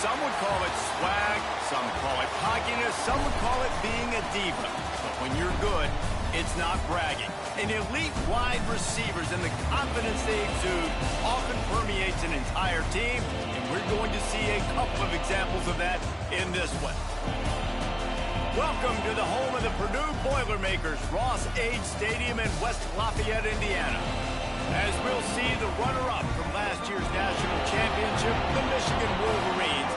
Some would call it swag, some call it cockiness, some would call it being a diva. But when you're good, it's not bragging. And elite wide receivers and the confidence they exude often permeates an entire team, and we're going to see a couple of examples of that in this one. Welcome to the home of the Purdue Boilermakers, Ross Age Stadium in West Lafayette, Indiana. As we'll see the runner-up from last year's national championship, the Michigan Wolverines,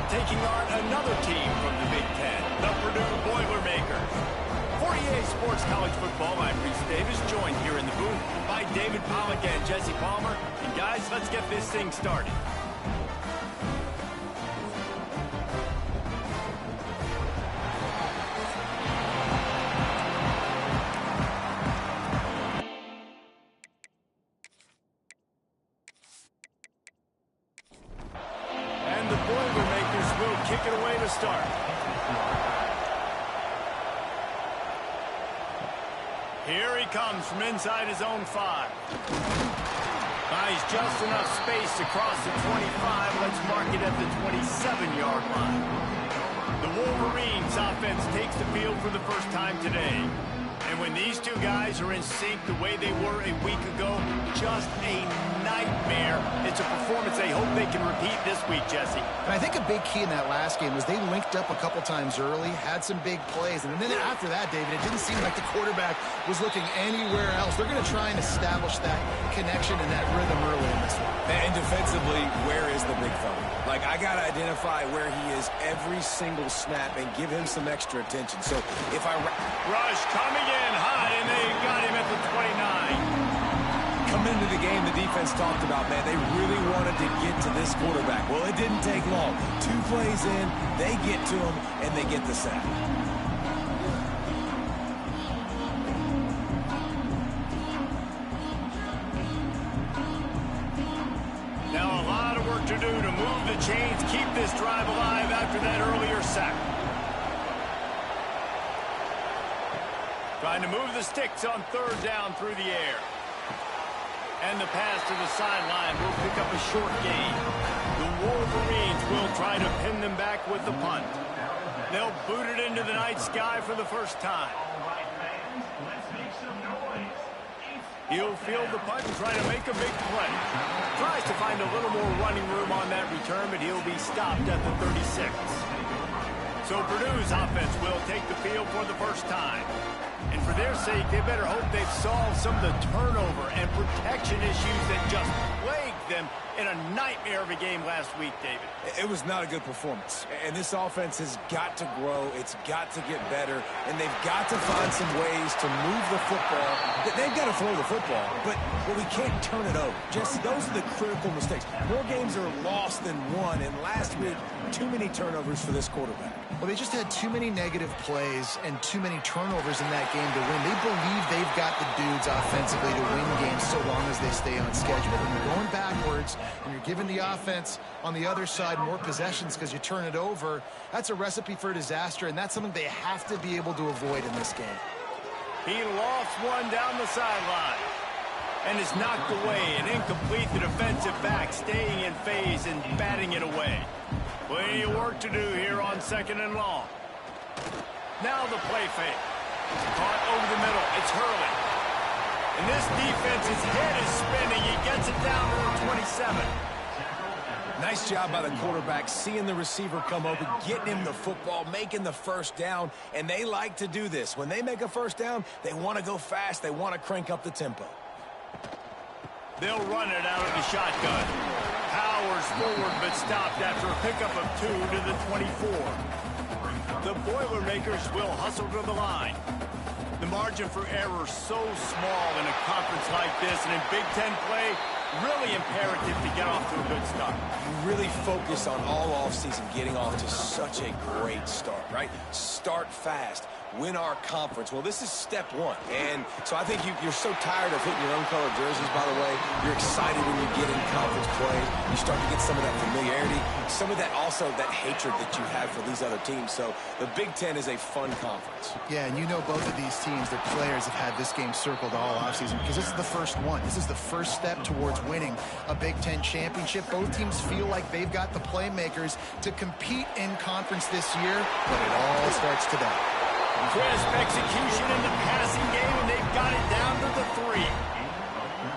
taking on another team from the Big Ten, the Purdue Boilermakers. For EA Sports College Football, I'm Reese Davis, joined here in the booth by David Pollack and Jesse Palmer. And guys, let's get this thing started. And the Boilermakers will kick it away to start. Here he comes from inside his own 5. Buys just enough space across the 25. Let's mark it at the 27-yard line. The Wolverines offense takes the field for the first time today. And when these two guys are in sync the way they were a week ago, just a nightmare. It's a performance they hope they can repeat this week, Jesse. And I think a big key in that last game was they linked up a couple times early, had some big plays, and then after that, David, it didn't seem like the quarterback was looking anywhere else. They're going to try and establish that connection and that rhythm early in this one. And defensively, where is the big fella? Like, I got to identify where he is every single snap and give him some extra attention. So if I... Rush coming in high, and they got him at the 29. Come into the game, the defense talked about, man, they really wanted to get to this quarterback. Well, it didn't take long. 2 plays in, they get to him, and they get the sack. Now a lot of work to do to move the chains, keep this drive alive after that earlier sack. Trying to move the sticks on 3rd down through the air. And the pass to the sideline will pick up a short gain. The Wolverines will try to pin them back with the punt. They'll boot it into the night sky for the first time. He'll field the punt and try to make a big play. Tries to find a little more running room on that return, but he'll be stopped at the 36. So Purdue's offense will take the field for the first time. And for their sake, they better hope they've solved some of the turnover and protection issues that just plagued them in a nightmare of a game last week, David. It was not a good performance. And this offense has got to grow. It's got to get better. And they've got to find some ways to move the football. They've got to throw the football, but we can't turn it over. Just those are the critical mistakes. More games are lost than won. And last week, too many turnovers for this quarterback. Well, they just had too many negative plays and too many turnovers in that game to win. They believe they've got the dudes offensively to win games so long as they stay on schedule. When you're going backwards and you're giving the offense on the other side more possessions because you turn it over, that's a recipe for disaster, and that's something they have to be able to avoid in this game. He lofts one down the sideline and is knocked away and incomplete. The defensive back staying in phase and batting it away. Plenty of work to do here on 2nd and long. Now the play fake. Caught over the middle. It's Hurley. And this defense's head is spinning. He gets it down to the 27. Nice job by the quarterback, seeing the receiver come open, getting him the football, making the first down, and they like to do this. When they make a first down, they want to go fast. They want to crank up the tempo. They'll run it out of the shotgun. Powers forward, but stopped after a pickup of 2 to the 24. The Boilermakers will hustle to the line. The margin for error so small in a conference like this, and in Big Ten play, really imperative to get off to a good start. You really focus on all offseason getting off to such a great start, right? Start fast. win our conference. Well, this is step one. And so I think you're so tired of hitting your own color jerseys, by the way. You're excited when you get in conference play. You start to get some of that familiarity, some of that also that hatred that you have for these other teams. So the Big Ten is a fun conference. Yeah, and you know both of these teams, their players have had this game circled all offseason because this is the first one. This is the first step towards winning a Big Ten championship. Both teams feel like they've got the playmakers to compete in conference this year, but it all starts today. Crisp execution in the passing game, and they've got it down to the 3.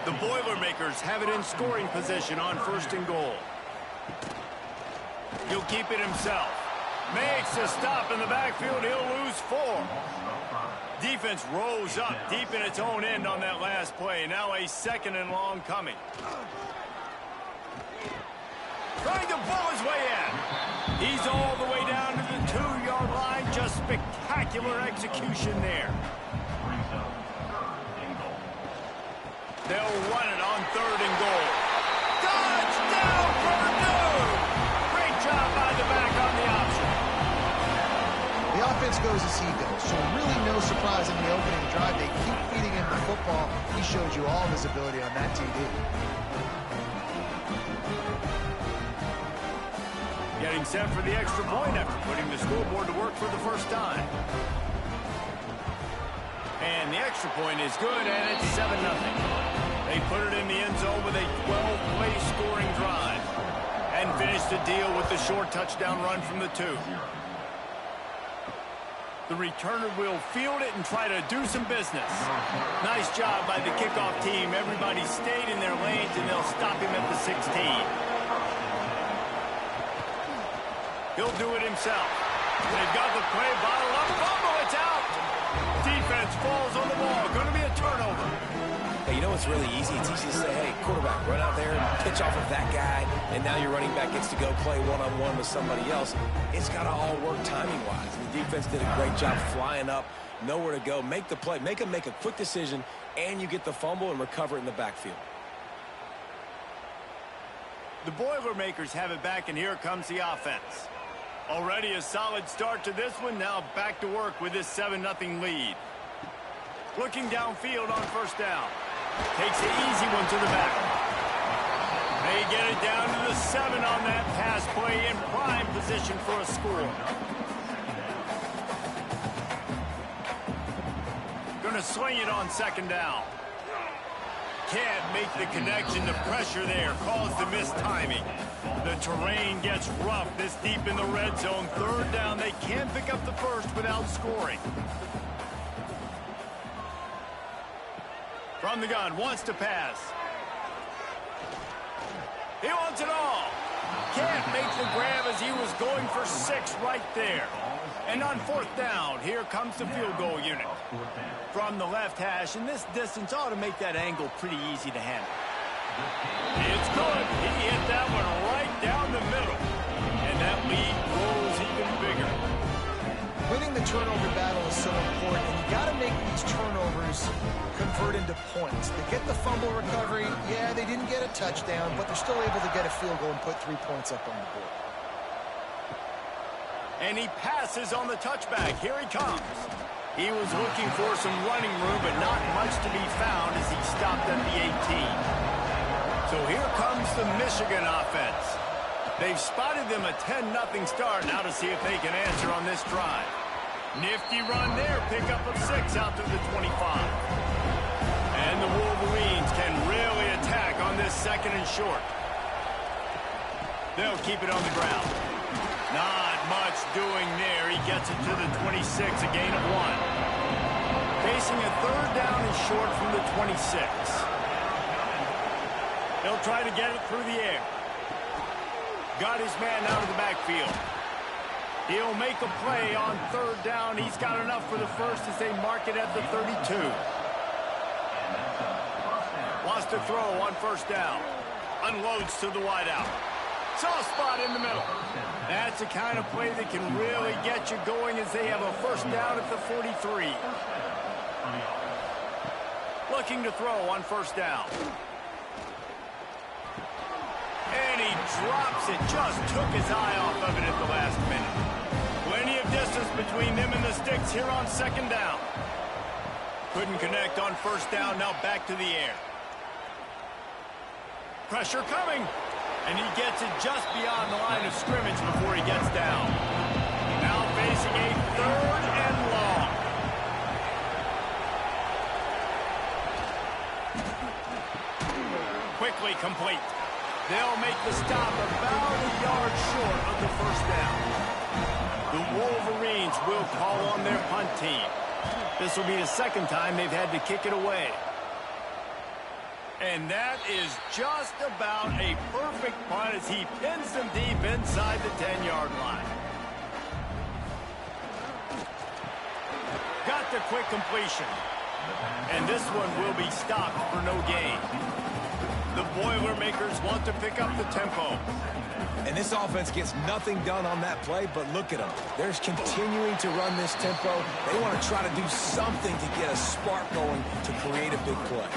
The Boilermakers have it in scoring position on 1st and goal. He'll keep it himself. Makes a stop in the backfield. He'll lose 4. Defense rose up deep in its own end on that last play. Now a 2nd and long coming. Trying to pull his way in. He's all the way down to the 2-yard line. Just spectacular execution there. They'll run it on 3rd and goal. Touchdown, Purdue! Great job by the back on the option. The offense goes as he goes, so really no surprise in the opening drive. They keep feeding him the football. He showed you all of his ability on that TD. Getting set for the extra point after putting the scoreboard to work for the first time. And the extra point is good, and it's 7-0. They put it in the end zone with a 12-play scoring drive and finish the deal with the short touchdown run from the 2. The returner will field it and try to do some business. Nice job by the kickoff team. Everybody stayed in their lanes, and they'll stop him at the 16. He'll do it himself. They've got the play bottled up. Fumble, it's out. Defense falls on the ball. Going to be a turnover. Hey, you know what's really easy? It's easy to say, hey, quarterback, run out there and pitch off of that guy, and now your running back gets to go play one-on-one with somebody else. It's got to all work timing-wise. And the defense did a great job flying up, nowhere to go. Make the play. Make them make a quick decision, and you get the fumble and recover it in the backfield. The Boilermakers have it back, and here comes the offense. Already a solid start to this one. Now back to work with this 7-0 lead. Looking downfield on 1st down. Takes the easy one to the back. They get it down to the 7 on that pass play, in prime position for a score. Gonna swing it on 2nd down. Can't make the connection. The pressure there caused the missed timing. The terrain gets rough this deep in the red zone. 3rd down. They can pick up the 1st without scoring. From the gun, wants to pass. He wants it all. Can't make the grab as he was going for 6 right there. And on 4th down, here comes the field goal unit. From the left hash, and this distance ought to make that angle pretty easy to handle. It's good. He hit that one right down the middle. And that lead grows even bigger. Winning the turnover battle is so important, and you got to make these turnovers convert into points. They get the fumble recovery. Yeah, they didn't get a touchdown, but they're still able to get a field goal and put 3 points up on the board. And he passes on the touchback. Here he comes. He was looking for some running room, but not much to be found as he stopped at the 18. So here comes the Michigan offense. They've spotted them a 10-0 start. Now to see if they can answer on this drive. Nifty run there. Pickup of 6 out to the 25. And the Wolverines can really attack on this 2nd and short. They'll keep it on the ground. Not much doing there. He gets it to the 26, a gain of 1. Facing a 3rd down and short from the 26. They'll try to get it through the air. Got his man out of the backfield. He'll make a play on 3rd down. He's got enough for the 1st as they mark it at the 32. Wants to throw on 1st down. Unloads to the wideout. Soft spot in the middle. That's the kind of play that can really get you going as they have a 1st down at the 43. Looking to throw on 1st down. And he drops it. Just took his eye off of it at the last minute. Plenty of distance between them and the sticks here on second down. Couldn't connect on first down. Now back to the air. Pressure coming. And he gets it just beyond the line of scrimmage before he gets down. Now facing a 3rd and long. Quickly complete. They'll make the stop about a yard short of the first down. The Wolverines will call on their punt team. This will be the 2nd time they've had to kick it away. And that is just about a perfect punt as he pins them deep inside the 10-yard line. Got the quick completion. And this one will be stopped for no gain. The Boilermakers want to pick up the tempo. And this offense gets nothing done on that play, but look at them. They're continuing to run this tempo. They want to try to do something to get a spark going to create a big play.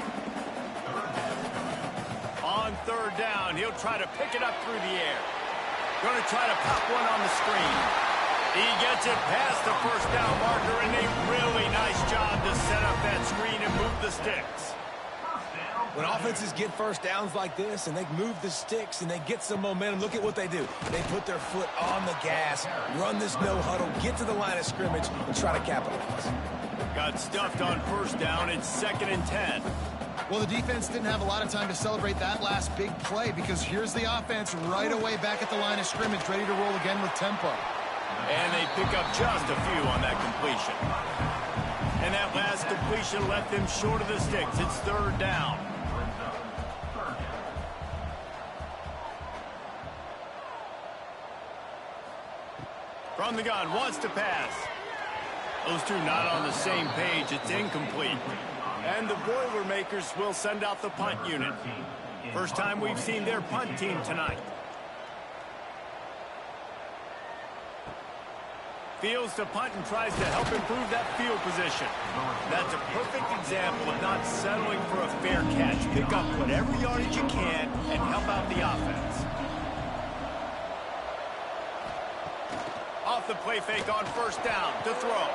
On 3rd down, he'll try to pick it up through the air. Going to try to pop one on the screen. He gets it past the first down marker, and a really nice job to set up that screen and move the sticks. When offenses get first downs like this and they move the sticks and they get some momentum, look at what they do. They put their foot on the gas, run this no huddle, get to the line of scrimmage, and try to capitalize. Got stuffed on first down. It's 2nd and 10. Well, the defense didn't have a lot of time to celebrate that last big play because here's the offense right away back at the line of scrimmage, ready to roll again with tempo. And they pick up just a few on that completion. And that last completion left them short of the sticks. It's 3rd down. From the gun, wants to pass. Those two not on the same page. It's incomplete. And the Boilermakers will send out the punt unit. First time we've seen their punt team tonight. Fields to punt and tries to help improve that field position. That's a perfect example of not settling for a fair catch. Pick up whatever yardage you can and help out the offense. Off the play fake on first down to throw.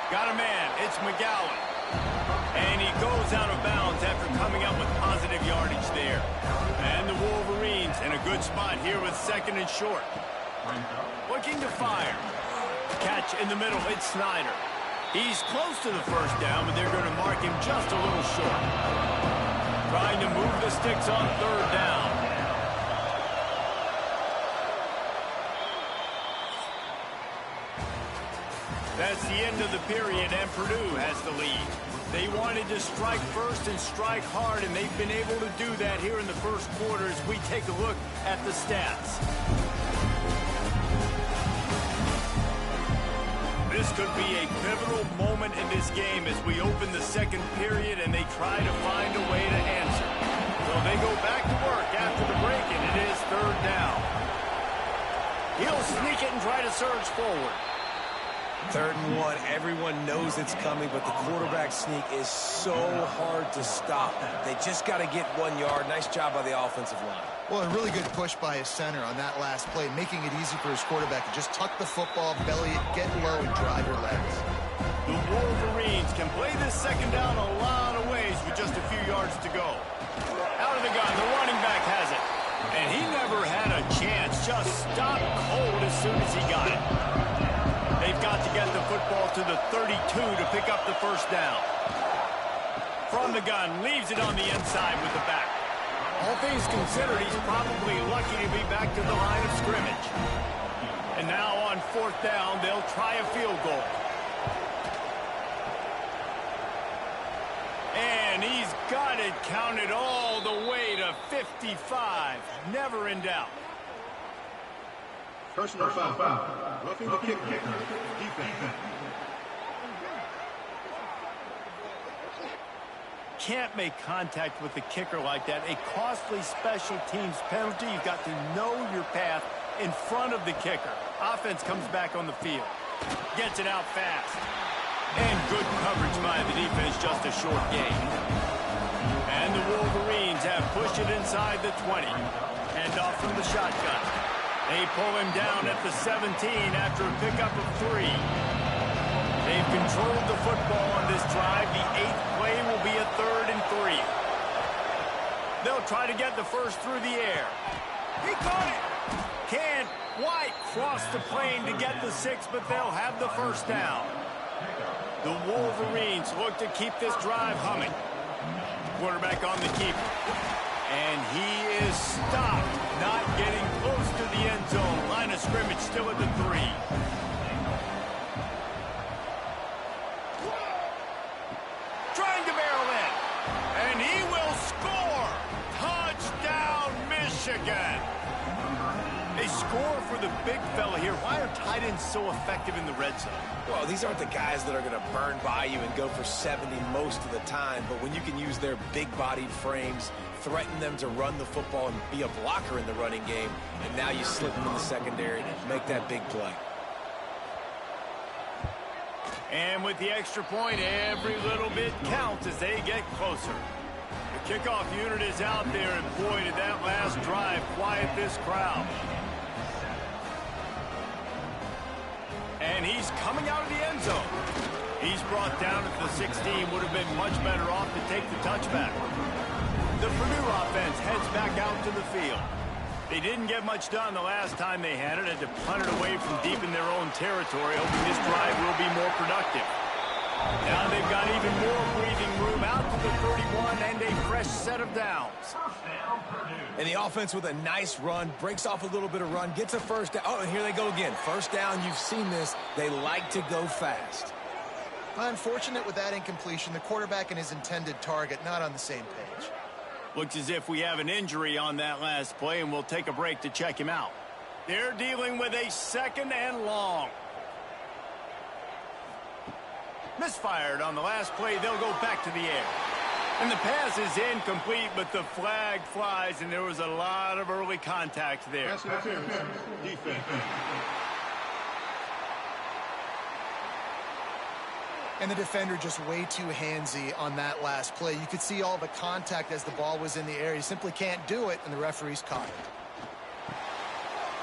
Got a man. It's McGowan. And he goes out of bounds after coming up with positive yardage there. And the Wolverines in a good spot here with 2nd and short. Looking to fire. Catch in the middle. It's Snyder. He's close to the first down, but they're going to mark him just a little short. Trying to move the sticks on 3rd down. That's the end of the period, and Purdue has the lead. They wanted to strike first and strike hard, and they've been able to do that here in the first quarter as we take a look at the stats. This could be a pivotal moment in this game as we open the 2nd period and they try to find a way to answer. So they go back to work after the break, and it is 3rd down. He'll sneak it and try to surge forward. 3rd and 1, everyone knows it's coming, but the quarterback sneak is so hard to stop. They just got to get 1 yard. Nice job by the offensive line. Well, a really good push by his center on that last play, making it easy for his quarterback to just tuck the football, belly it, get low, and drive your legs. The Wolverines can play this 2nd down a lot of ways with just a few yards to go. Out of the gun, the running back has it. And he never had a chance, just stopped cold as soon as he got it. They've got to get the football to the 32 to pick up the first down. From the gun, leaves it on the inside with the back. All things considered, he's probably lucky to be back to the line of scrimmage. And now on 4th down, they'll try a field goal. And he's got it counted all the way to 55. Never in doubt. Personal foul. Roughing the kicker. Defense. Can't make contact with the kicker like that. A costly special teams penalty. You've got to know your path in front of the kicker. Offense comes back on the field. Gets it out fast. And good coverage by the defense, just a short gain. And the Wolverines have pushed it inside the 20. Hand off from the shotgun. They pull him down at the 17 after a pickup of 3. They've controlled the football on this drive. The 8th play will be a 3rd and 3. They'll try to get the first through the air. He caught it. Can't quite cross the plane to get the 6, but they'll have the first down. The Wolverines look to keep this drive humming. Quarterback on the keeper. And he is stopped, not getting close to the end zone. Line of scrimmage still at the 3. Trying to barrel in. And he will score. Touchdown, Michigan. They score for the big fella here. Why are tight ends so effective in the red zone? Well, these aren't the guys that are going to burn by you and go for 70 most of the time, but when you can use their big-bodied frames, threaten them to run the football and be a blocker in the running game, and now you slip them in the secondary, make that big play. And with the extra point, every little bit counts as they get closer. The kickoff unit is out there, and boy, did that last drive quiet this crowd. And he's coming out of the end zone. He's brought down at the 16. Would have been much better off to take the touchback. The Purdue offense heads back out to the field. They didn't get much done the last time they had it. Had to punt it away from deep in their own territory, hoping this drive will be more productive. Now they've got even more breathing room out to the 31 and a fresh set of downs. And the offense with a nice run, breaks off a little bit of run, gets a first down. Oh, and here they go again. First down, you've seen this. They like to go fast. Unfortunate with that incompletion. The quarterback and his intended target not on the same page. Looks as if we have an injury on that last play, and we'll take a break to check him out. They're dealing with a 2nd and long. Misfired on the last play. They'll go back to the air. And the pass is incomplete, but the flag flies, and there was a lot of early contact there. Defense. And the defender just way too handsy on that last play. You could see all the contact as the ball was in the air. He simply can't do it, and the referee's caught it.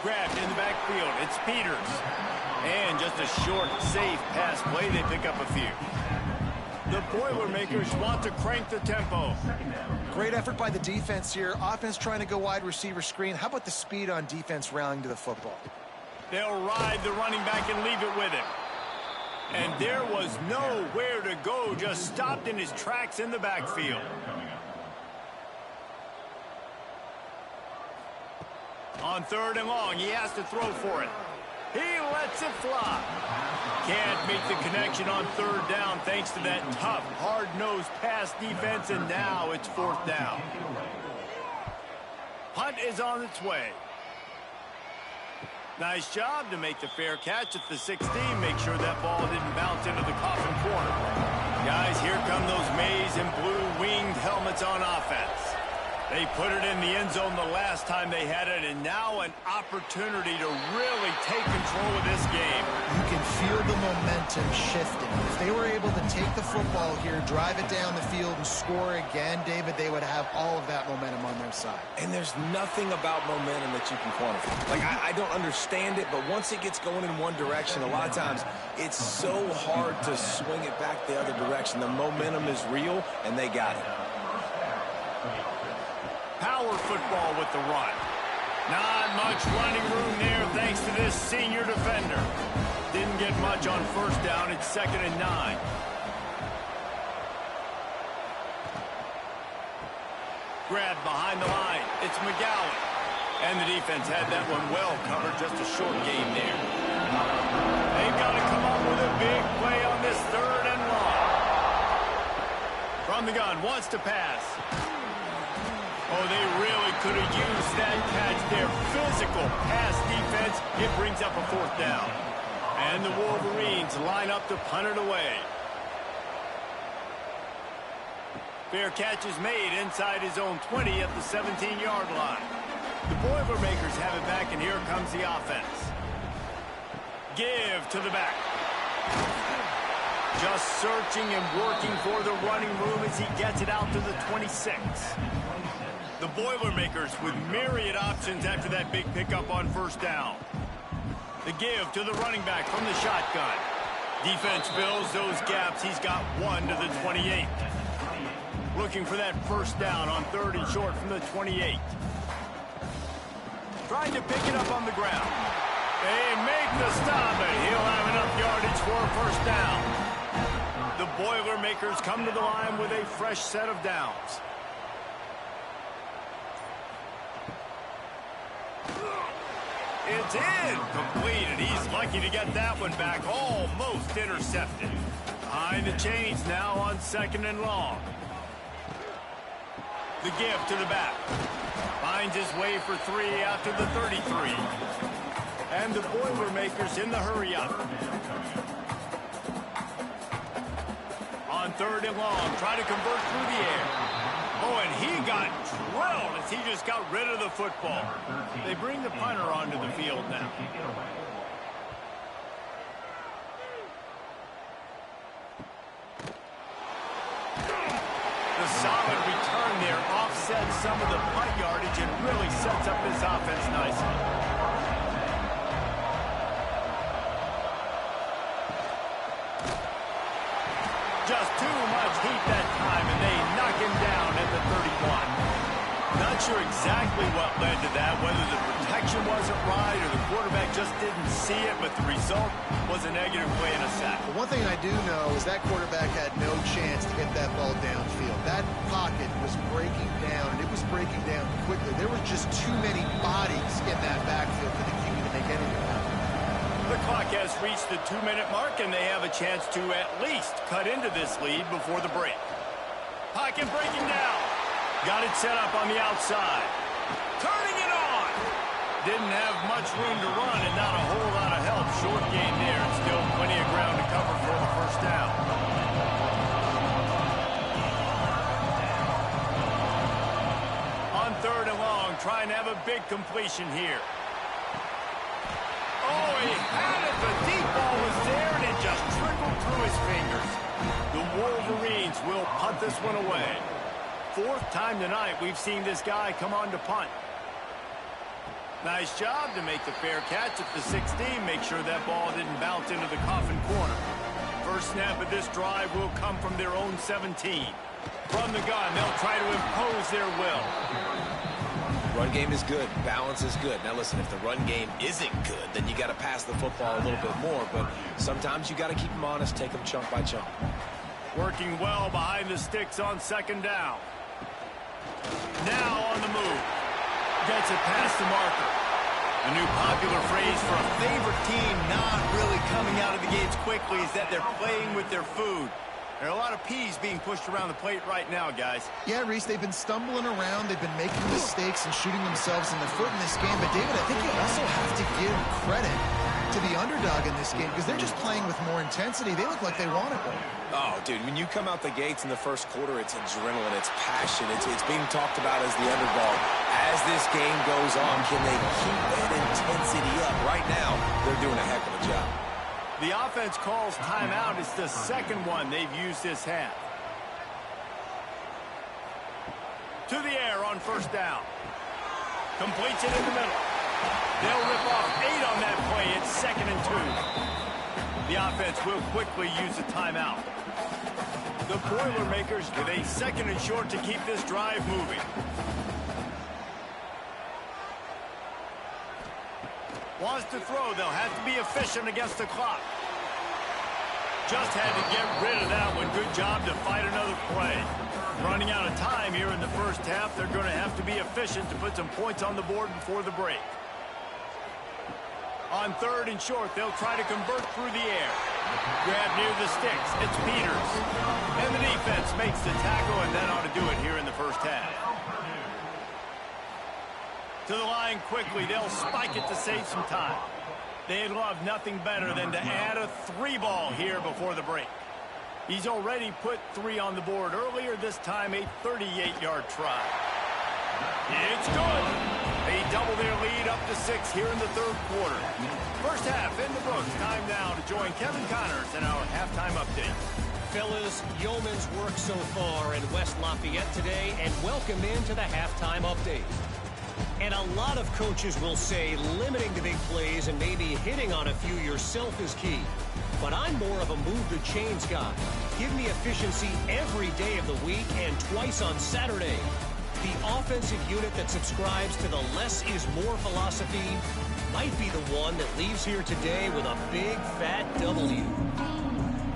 Grabbed in the backfield. It's Peters. And just a short, safe pass play. They pick up a few. The Boilermakers want to crank the tempo. Great effort by the defense here. Offense trying to go wide receiver screen. How about the speed on defense rallying to the football? They'll ride the running back and leave it with him. And there was nowhere to go, just stopped in his tracks in the backfield. On 3rd and long, he has to throw for it. He lets it fly. Can't make the connection on 3rd down thanks to that tough, hard-nosed pass defense, and now it's 4th down. Punt is on its way. Nice job to make the fair catch at the 16. Make sure that ball didn't bounce into the coffin corner. Guys, here come those maize and blue winged helmets on offense. They put it in the end zone the last time they had it, and now an opportunity to really take control of this game. You can feel the momentum shifting. If they were able to take the football here, drive it down the field, and score again, David, they would have all of that momentum on their side. And there's nothing about momentum that you can quantify. Like, I don't understand it, but once it gets going in one direction, a lot of times it's so hard to swing it back the other direction. The momentum is real, and they got it. Power football with the run. Not much running room there thanks to this senior defender. Didn't get much on 1st down. It's 2nd and 9. Grabbed behind the line. It's McGowan. And the defense had that one well covered. Just a short game there. They've got to come up with a big play on this 3rd and long. From the gun, wants to pass. Oh, they really could have used that catch there. Physical pass defense. It brings up a 4th down. And the Wolverines line up to punt it away. Fair catch is made inside his own 20 at the 17-yard line. The Boilermakers have it back, and here comes the offense. Give to the back. Just searching and working for the running room as he gets it out to the 26. The Boilermakers with myriad options after that big pickup on 1st down. The give to the running back from the shotgun. Defense fills those gaps. He's got 1 to the 28. Looking for that first down on 3rd and short from the 28. Trying to pick it up on the ground. They make the stop, and he'll have enough yardage for a first down. The Boilermakers come to the line with a fresh set of downs. It's in. Completed. He's lucky to get that one back. Almost intercepted. Behind the chains now on 2nd and long. The give to the back. Finds his way for 3 after the 33. And the Boilermakers in the hurry-up. On 3rd and long. Try to convert through the air. Oh, and he got drilled as he just got rid of the football. They bring the punter onto the field now. The solid return there offsets some of the punt yardage and really sets up this offense nicely. Just too much heat that time, and they knock him down at the 31. Not sure exactly what led to that, whether the protection wasn't right or the quarterback just didn't see it, but the result was a negative play and a sack. The one thing I do know is that quarterback had no chance to get that ball downfield. That pocket was breaking down, and it was breaking down quickly. There were just too many bodies in that backfield for the QB to make anything happen. The clock has reached the 2-minute mark, and they have a chance to at least cut into this lead before the break. Pocket breaking down. Got it set up on the outside. Turning it on. Didn't have much room to run and not a whole lot of help. Short gain there and still plenty of ground to cover for the first down. On 3rd and long, trying to have a big completion here. Oh, he had it. The deep ball was there, and it just trickled through his fingers. The Wolverines will punt this one away. 4th time tonight we've seen this guy come on to punt. Nice job to make the fair catch at the 16. Make sure that ball didn't bounce into the coffin corner. First snap of this drive will come from their own 17. From the gun, they'll try to impose their will. Run game is good. Balance is good. Now listen, if the run game isn't good, then you got to pass the football a little bit more. But sometimes you got to keep them honest, take them chunk by chunk. Working well behind the sticks on 2nd down. Now on the move. Gets it past the marker. A new popular phrase for a favorite team not really coming out of the gates quickly is that they're playing with their food. There are a lot of peas being pushed around the plate right now, guys. Yeah, Reese, they've been stumbling around. They've been making mistakes and shooting themselves in the foot in this game. But, David, I think you also have to give credit to the underdog in this game because they're just playing with more intensity. They look like they want it. Oh, dude, when you come out the gates in the first quarter, it's adrenaline, it's passion, it's being talked about as the underdog. As this game goes on, can they keep that intensity up? Right now, they're doing a heck of a job. The offense calls timeout. It's the 2nd one they've used this half. To the air on 1st down. Completes it in the middle. They'll rip off 8 on that play. It's 2nd and 2. The offense will quickly use a timeout. The Boilermakers with a 2nd and short to keep this drive moving. Wants to throw. They'll have to be efficient against the clock. Just had to get rid of that one. Good job to fight another play. Running out of time here in the first half. They're going to have to be efficient to put some points on the board before the break. On 3rd and short, they'll try to convert through the air. Grab near the sticks. It's Peters. And the defense makes the tackle, and that ought to do it here in the first half. To the line quickly. They'll spike it to save some time. They'd love nothing better than to add a 3-ball here before the break. He's already put 3 on the board earlier, this time a 38-yard try. It's good. They double their lead up to 6 here in the 3rd quarter. First half in the books. Time now to join Kevin Connors in our halftime update. Fellas, yeoman's work so far in West Lafayette today, and welcome into the halftime update. And a lot of coaches will say limiting the big plays and maybe hitting on a few yourself is key. But I'm more of a move the chains guy. Give me efficiency every day of the week and twice on Saturday. The offensive unit that subscribes to the less is more philosophy might be the one that leaves here today with a big fat W.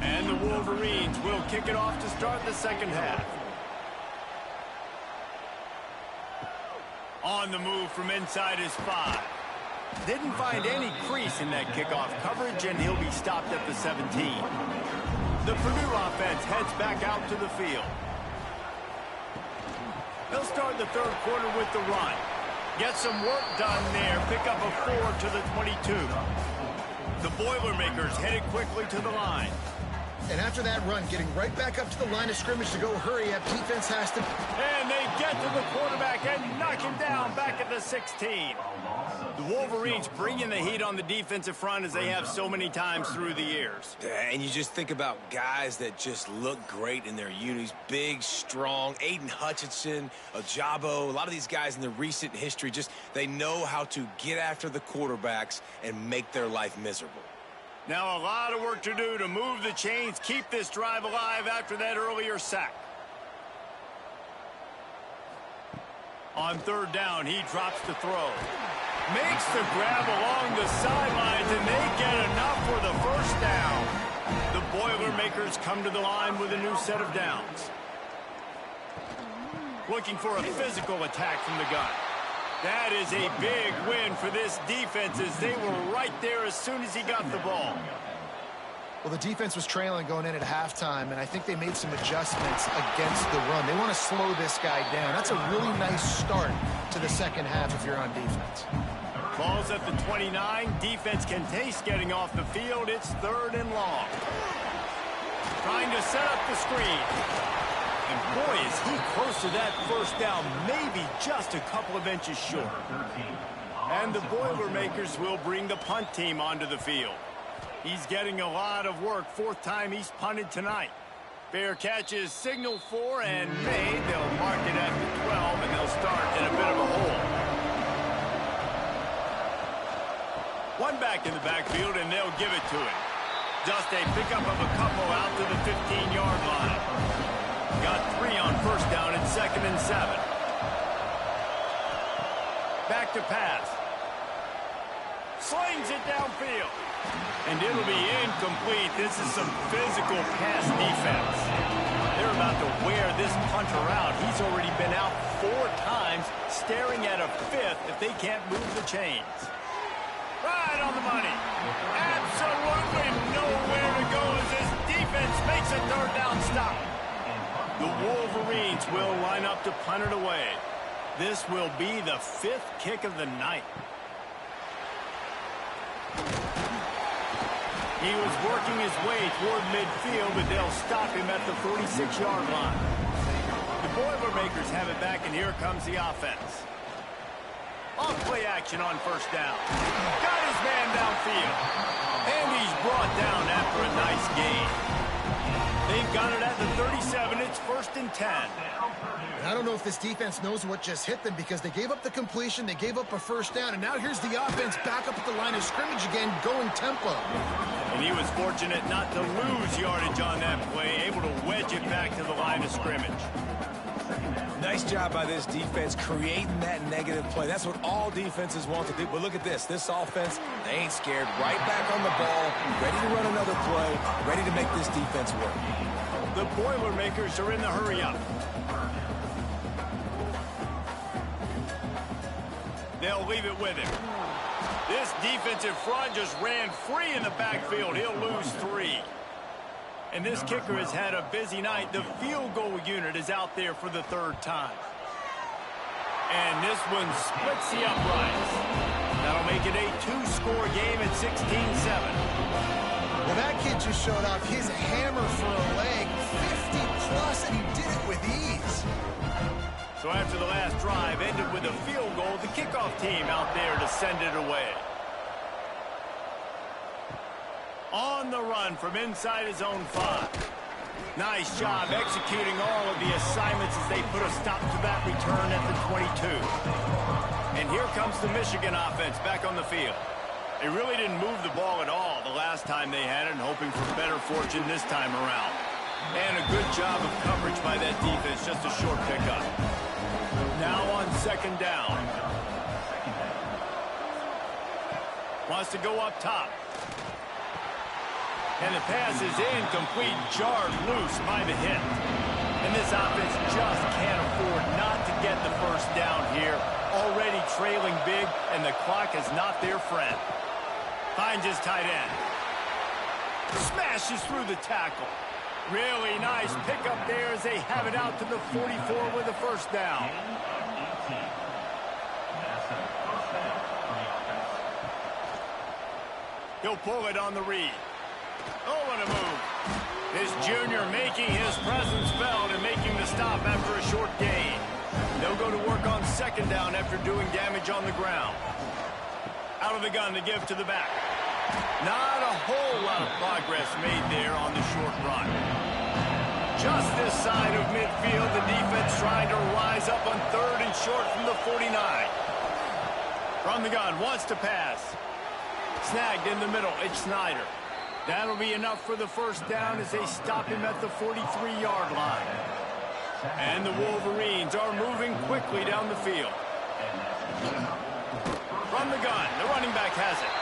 And the Wolverines will kick it off to start the second half. On the move from inside his 5. Didn't find any crease in that kickoff coverage, and he'll be stopped at the 17. The Purdue offense heads back out to the field. They'll start the third quarter with the run. Get some work done there. Pick up a 4 to the 22. The Boilermakers headed quickly to the line. And after that run, getting right back up to the line of scrimmage to go hurry up, defense has to... And they get to the quarterback and knock him down back at the 16. The Wolverines bring in the heat on the defensive front as they have so many times through the years. And you just think about guys that just look great in their unis. Big, strong, Aiden Hutchinson, Ajabo, a lot of these guys in the recent history, just they know how to get after the quarterbacks and make their life miserable. Now a lot of work to do to move the chains, keep this drive alive after that earlier sack. On third down, he drops the throw. Makes the grab along the sidelines, and they get enough for the first down. The Boilermakers come to the line with a new set of downs. Looking for a physical attack from the gun. That is a big win for this defense as they were right there as soon as he got the ball. Well, the defense was trailing going in at halftime, and I think they made some adjustments against the run. They want to slow this guy down. That's a really nice start to the second half if you're on defense. Ball's at the 29. Defense can taste getting off the field. It's third and long. Trying to set up the screen. And boy, is he close to that first down, maybe just a couple of inches short. And the Boilermakers will bring the punt team onto the field. He's getting a lot of work. Fourth time he's punted tonight. Fair catch is signaled for and made. They'll mark it at the 12, and they'll start in a bit of a hole. One back in the backfield, and they'll give it to him. Just a pickup of a couple out to the 15-yard line. Got 3 on first down and 2nd and 7. Back to pass. Slings it downfield. And it'll be incomplete. This is some physical pass defense. They're about to wear this punter out. He's already been out 4 times, staring at a 5th if they can't move the chains. Right on the money. Absolutely nowhere to go as this defense makes a third down stop. The Wolverines will line up to punt it away. This will be the 5th kick of the night. He was working his way toward midfield, but they'll stop him at the 46-yard line. The Boilermakers have it back, and here comes the offense. Off play action on first down. Got his man downfield. And he's brought down after a nice gain. They've got it at the 37. It's 1st and 10. I don't know if this defense knows what just hit them because they gave up the completion, they gave up a first down, and now here's the offense back up at the line of scrimmage again, going tempo. And he was fortunate not to lose yardage on that play, able to wedge it back to the line of scrimmage. Nice job by this defense creating that negative play. That's what all defenses want to do. But look at this. This offense, they ain't scared. Right back on the ball, ready to run another play, ready to make this defense work. The Boilermakers are in the hurry-up. They'll leave it with him. This defensive front just ran free in the backfield. He'll lose 3. And this kicker has had a busy night. The field goal unit is out there for the 3rd time. And this one splits the uprights. That'll make it a 2-score game at 16-7. Well, that kid just showed off his hammer for a leg, 50-plus, and he did it with ease. So after the last drive ended with a field goal, the kickoff team out there to send it away. On the run from inside his own 5. Nice job executing all of the assignments as they put a stop to that return at the 22. And here comes the Michigan offense back on the field. They really didn't move the ball at all the last time they had it, and hoping for better fortune this time around. And a good job of coverage by that defense, just a short pickup. Now on second down. Wants to go up top. And the pass is incomplete, jarred loose by the hit. And this offense just can't afford not to get the first down here. Already trailing big, and the clock is not their friend. Finds his tight end. Smashes through the tackle. Really nice pickup there as they have it out to the 44 with a first down. He'll pull it on the read. Oh, what a move. This junior making his presence felt and making the stop after a short gain. They'll go to work on second down after doing damage on the ground. Out of the gun to give to the back. Not a whole lot of progress made there on the short run. Just this side of midfield, the defense trying to rise up on third and short from the 49. From the gun, wants to pass. Snagged in the middle, it's Snyder. That'll be enough for the first down as they stop him at the 43-yard line. And the Wolverines are moving quickly down the field. From the gun, the running back has it.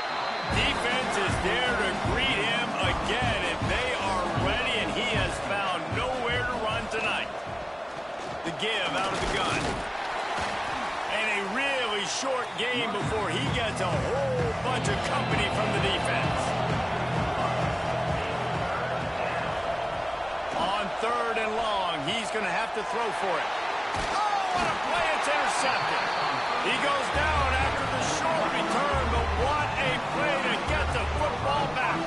Defense is there to greet him again, and they are ready, and he has found nowhere to run tonight. The give out of the gun. And a really short game before he gets a whole bunch of company from the defense. On third and long, he's going to have to throw for it. Oh, what a play. It's intercepted. He goes down after the short return, but what a play to get the football back.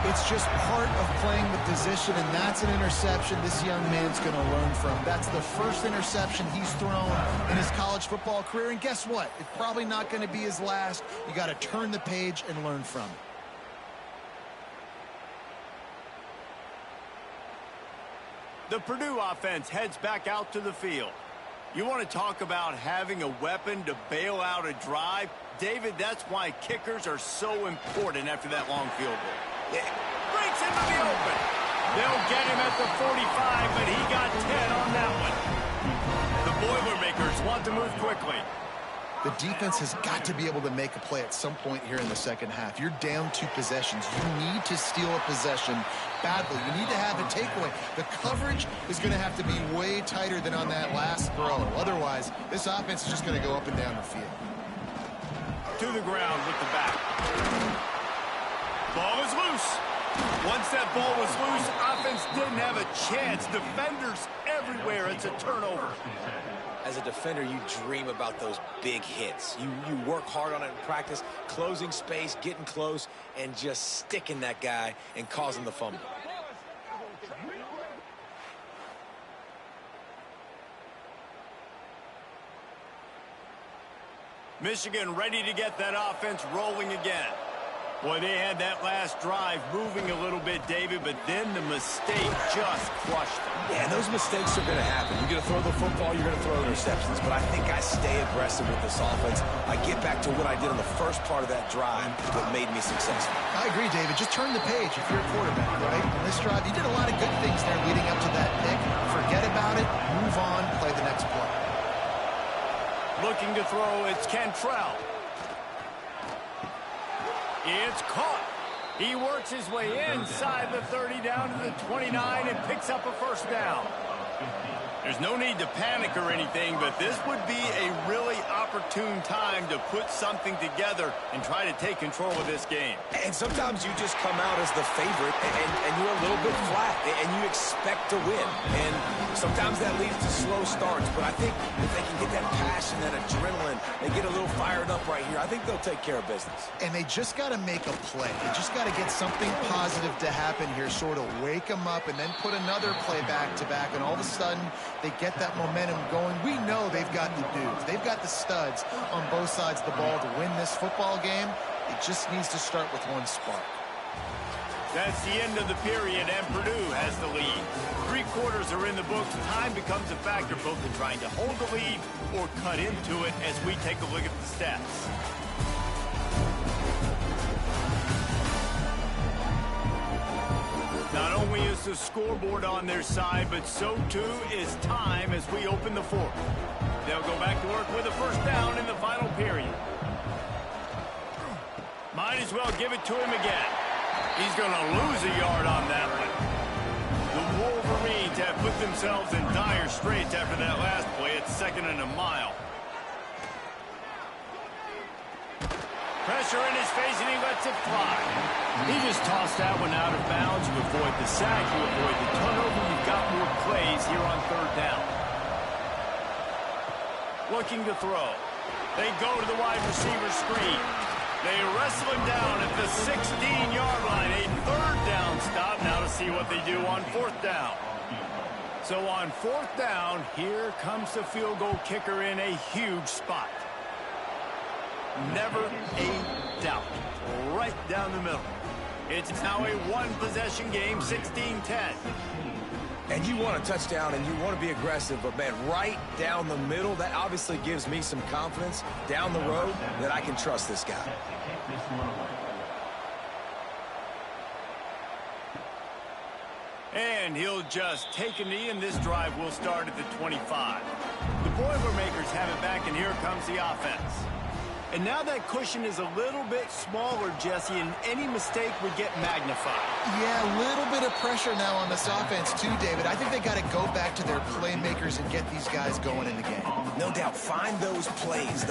It's just part of playing the position, and that's an interception this young man's going to learn from. That's the first interception he's thrown in his college football career, and guess what? It's probably not going to be his last. You got to turn the page and learn from it. The Purdue offense heads back out to the field. You want to talk about having a weapon to bail out a drive? David, that's why kickers are so important after that long field goal. It breaks into the open. They'll get him at the 45, but he got 10 on that one. The Boilermakers want to move quickly. The defense has got to be able to make a play at some point here in the second half. You're down 2 possessions. You need to steal a possession badly. You need to have a takeaway. The coverage is going to have to be way tighter than on that last throw. Otherwise, this offense is just going to go up and down the field. To the ground with the back. Ball is loose. Once that ball was loose, offense didn't have a chance. Defenders everywhere. It's a turnover. As a defender, you dream about those big hits. You work hard on it in practice, closing space, getting close, and just sticking that guy and causing the fumble. Michigan ready to get that offense rolling again. Boy, they had that last drive moving a little bit, David, but then the mistake just crushed them. Yeah, and those mistakes are going to happen. You're going to throw the football, you're going to throw interceptions, but I think I stay aggressive with this offense. I get back to what I did on the first part of that drive that made me successful. I agree, David. Just turn the page if you're a quarterback, right? On this drive, you did a lot of good things there leading up to that pick. Forget about it, move on, play the next play. Looking to throw, it's Cantrell. It's caught. He works his way inside the 30 down to the 29 and picks up a first down. There's no need to panic or anything, but this would be a really opportune time to put something together and try to take control of this game. And sometimes you just come out as the favorite and you're a little bit flat and you expect to win. And sometimes that leads to slow starts, but I think if they can get that passion, that adrenaline, they get a little fired up right here, I think they'll take care of business. And they just got to make a play. They just got to get something positive to happen here, sort of wake them up and then put another play back to back, and all of a sudden they get that momentum going. We know they've got the dudes. They've got the studs on both sides of the ball to win this football game. It just needs to start with one spark. That's the end of the period, and Purdue has the lead. 3 quarters are in the books. Time becomes a factor both in trying to hold the lead or cut into it as we take a look at the stats. Not only is the scoreboard on their side, but so too is time as we open the 4th. They'll go back to work with a first down in the final period. Might as well give it to him again. He's going to lose a yard on that one. The Wolverines have put themselves in dire straits after that last play. It's 2nd and a mile. Pressure in his face, and he lets it fly. He just tossed that one out of bounds. You avoid the sack, you avoid the turnover. You've got more plays here on 3rd down. Looking to throw. They go to the wide receiver screen. They wrestle him down at the 16-yard line. A 3rd down stop. Now to see what they do on 4th down. So on 4th down, here comes the field goal kicker in a huge spot. Never a doubt. Right down the middle. It's now a 1-possession game, 16-10. And you want a touchdown and you want to be aggressive, but man, right down the middle, that obviously gives me some confidence down the road that I can trust this guy. And he'll just take a knee, and this drive will start at the 25. The Boilermakers have it back, and here comes the offense. And now that cushion is a little bit smaller, Jesse, and any mistake would get magnified. Yeah, a little bit of pressure now on this offense too, David. I think they got to go back to their playmakers and get these guys going in the game. No doubt, find those plays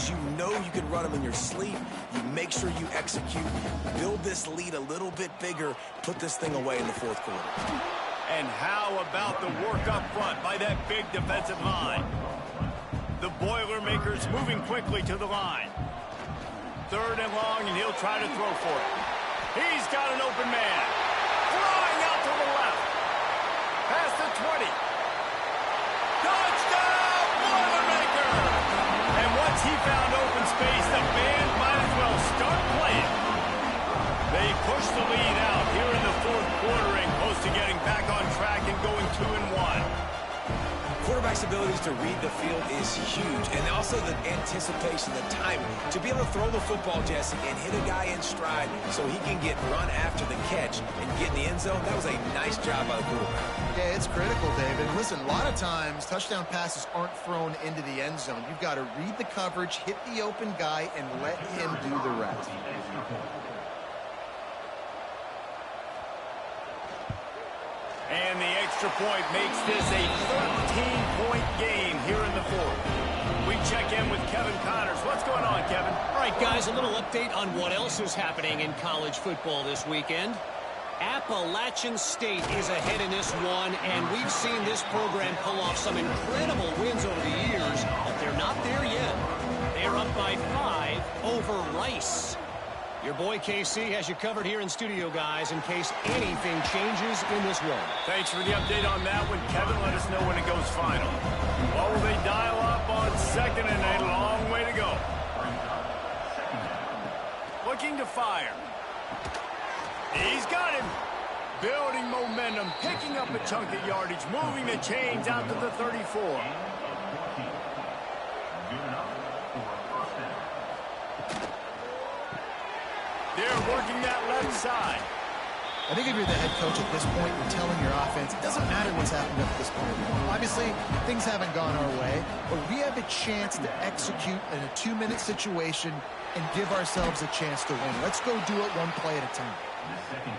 you know you can run them in your sleep. You make sure you execute, build this lead a little bit bigger, put this thing away in the 4th quarter. And how about the work up front by that big defensive line? The Boilermakers moving quickly to the line. 3rd and long, and he'll try to throw for it. He's got an open man. Flying out to the left. Past the 20. Touchdown, Boilermakers! And once he found open space, the band might as well start playing. They push the lead out here in the 4th quarter and close to getting back on track and going 2-1. Quarterback's abilities to read the field is huge, and also the anticipation, the timing. To be able to throw the football, Jesse, and hit a guy in stride so he can get run after the catch and get in the end zone, that was a nice job by the quarterback. Yeah, it's critical, David. Listen, a lot of times touchdown passes aren't thrown into the end zone. You've got to read the coverage, hit the open guy, and let him do the rest. And the extra point makes this a 13-point game here in the 4th. We check in with Kevin Connors. What's going on, Kevin? All right, guys, a little update on what else is happening in college football this weekend. Appalachian State is ahead in this one, and we've seen this program pull off some incredible wins over the years, but they're not there yet. They're up by 5 over Rice. Your boy KC has you covered here in studio, guys, in case anything changes in this one. Thanks for the update on that one, Kevin. Let us know when it goes final. What will they dial up on 2nd and a long way to go? Looking to fire. He's got him. Building momentum, picking up a chunk of yardage, moving the chains out to the 34. They're working that left side. I think if you're the head coach at this point, you're telling your offense, it doesn't matter what's happened up to this point. Obviously, things haven't gone our way, but we have a chance to execute in a 2-minute situation and give ourselves a chance to win. Let's go do it one play at a time.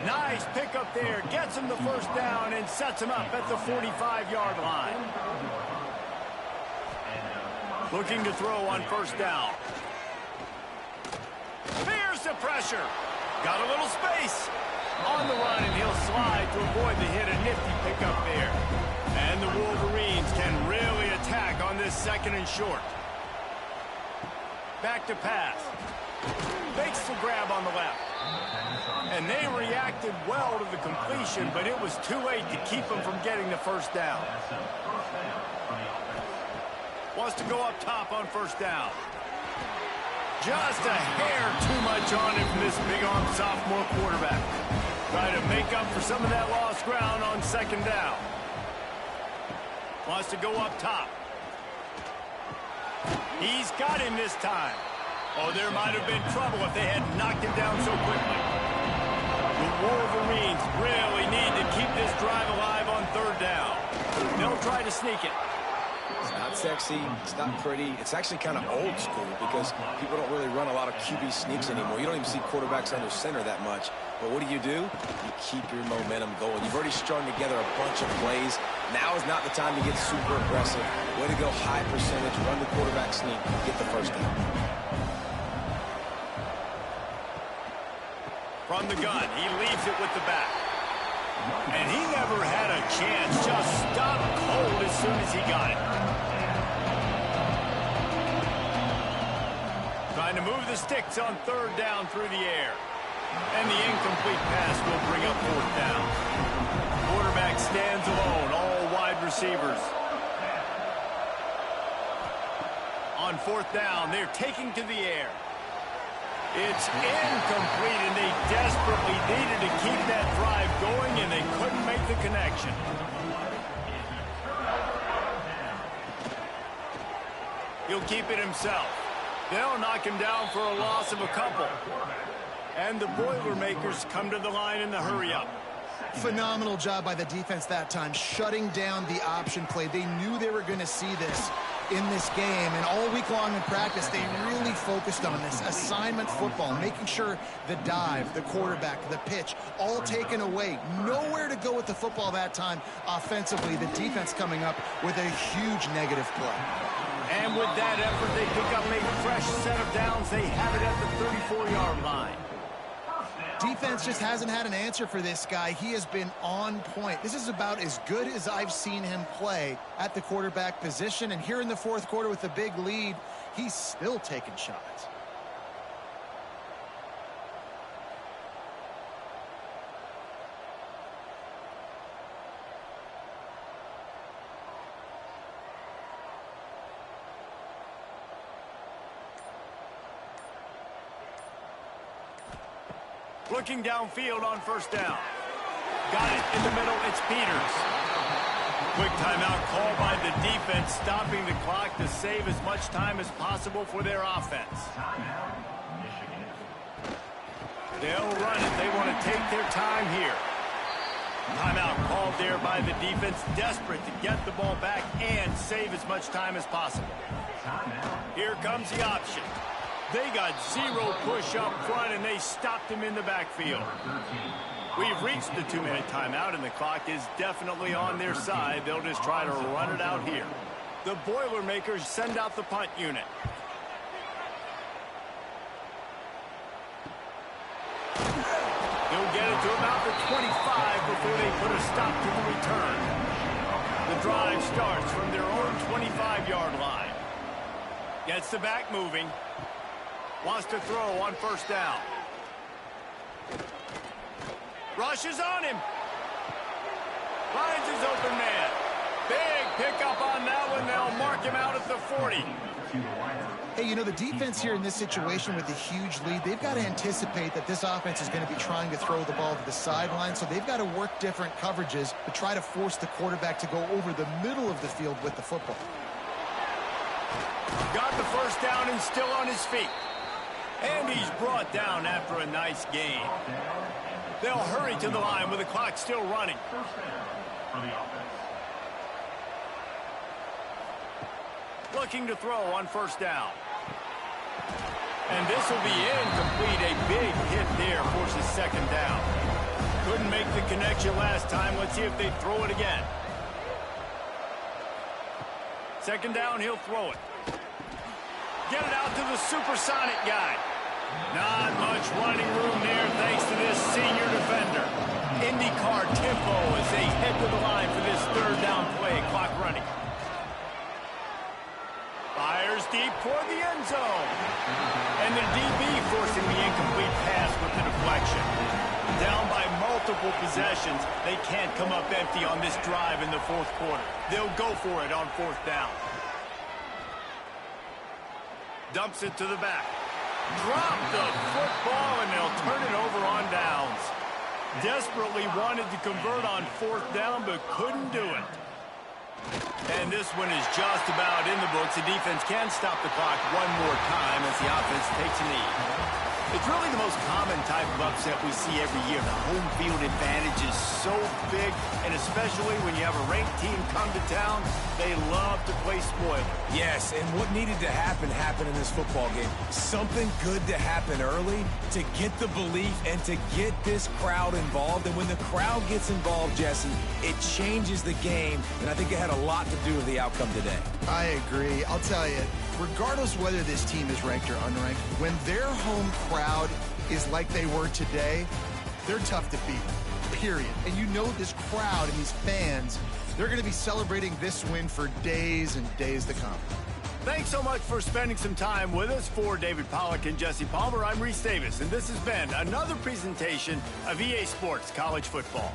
Nice pickup there. Gets him the first down and sets him up at the 45-yard line. Looking to throw on 1st down. There's the pressure. Got a little space. On the run, and he'll slide to avoid the hit. A nifty pickup there. And the Wolverines can really attack on this 2nd and short. Back to pass. Makes the grab on the left. And they reacted well to the completion, but it was too late to keep them from getting the first down. Wants to go up top on 1st down. Just a hair too much on him from this big-arm sophomore quarterback. Try to make up for some of that lost ground on second down. Wants to go up top. He's got him this time. Oh, there might have been trouble if they had knocked him down so quickly. The Wolverines really need to keep this drive alive on third down. They'll try to sneak it. It's not sexy. It's not pretty. It's actually kind of old school because people don't really run a lot of QB sneaks anymore. You don't even see quarterbacks under center that much. But what do? You keep your momentum going. You've already strung together a bunch of plays. Now is not the time to get super aggressive. Way to go high percentage, run the quarterback sneak, get the first down. From the gun, he leaves it with the back. And he never had a chance, just stopped cold as soon as he got it. Trying to move the sticks on third down through the air. And the incomplete pass will bring up fourth down. Quarterback stands alone, all wide receivers. On fourth down, they're taking to the air. It's incomplete, and they desperately needed to keep that drive going, and they couldn't make the connection. He'll keep it himself. They'll knock him down for a loss of a couple. And the Boilermakers come to the line in the hurry-up. Phenomenal job by the defense that time, shutting down the option play. They knew they were going to see this in this game, and all week long in practice, they really focused on this assignment football, making sure the dive, the quarterback, the pitch, all taken away. Nowhere to go with the football that time offensively. The defense coming up with a huge negative play. And with that effort, they pick up a fresh set of downs. They have it at the 34-yard line. Defense just hasn't had an answer for this guy. He has been on point. This is about as good as I've seen him play at the quarterback position. And here in the fourth quarter with the big lead, he's still taking shots. Looking downfield on first down. Got it in the middle. It's Peters. Quick timeout called by the defense, stopping the clock to save as much time as possible for their offense. They'll run it. They want to take their time here. Timeout called there by the defense, desperate to get the ball back and save as much time as possible. Here comes the option. They got zero push up front, and they stopped him in the backfield. We've reached the 2-minute timeout, and the clock is definitely on their side. They'll just try to run it out here. The Boilermakers send out the punt unit. He'll get it to about the 25 before they put a stop to the return. The drive starts from their own 25-yard line. Gets the back moving. Wants to throw on first down. Rushes on him. Finds his open man. Big pickup on that one. They'll mark him out at the 40. Hey, you know, the defense here in this situation with a huge lead, they've got to anticipate that this offense is going to be trying to throw the ball to the sideline, so they've got to work different coverages to try to force the quarterback to go over the middle of the field with the football. Got the first down and still on his feet. And he's brought down after a nice gain. They'll hurry to the line with the clock still running. Looking to throw on first down. And this will be incomplete. A big hit there forces second down. Couldn't make the connection last time. Let's see if they throw it again. Second down, he'll throw it. Get it out to the supersonic guy. Not much running room there thanks to this senior defender. IndyCar tempo as they head to the line for this third down play. Clock running. Fires deep toward the end zone. And the DB forcing the incomplete pass with the deflection. Down by multiple possessions. They can't come up empty on this drive in the fourth quarter. They'll go for it on fourth down. Dumps it to the back. Drop the football, and they'll turn it over on downs. desperately wanted to convert on 4th down, but couldn't do it. And this one is just about in the books. The defense can stop the clock one more time as the offense takes a knee. It's really the most common type of upset we see every year. The home field advantage is so big, and especially when you have a ranked team come to town, they love to play spoiler. Yes, and what needed to happen happened in this football game. Something good to happen early to get the belief and to get this crowd involved. And when the crowd gets involved, Jesse, it changes the game, and I think it had a lot to do with the outcome today. I agree. I'll tell you, regardless whether this team is ranked or unranked, when their home crowd is like they were today, they're tough to beat, period. And you know this crowd and these fans, they're going to be celebrating this win for days and days to come. Thanks so much for spending some time with us. For David Pollack and Jesse Palmer, I'm Reese Davis, and this has been another presentation of EA Sports College Football.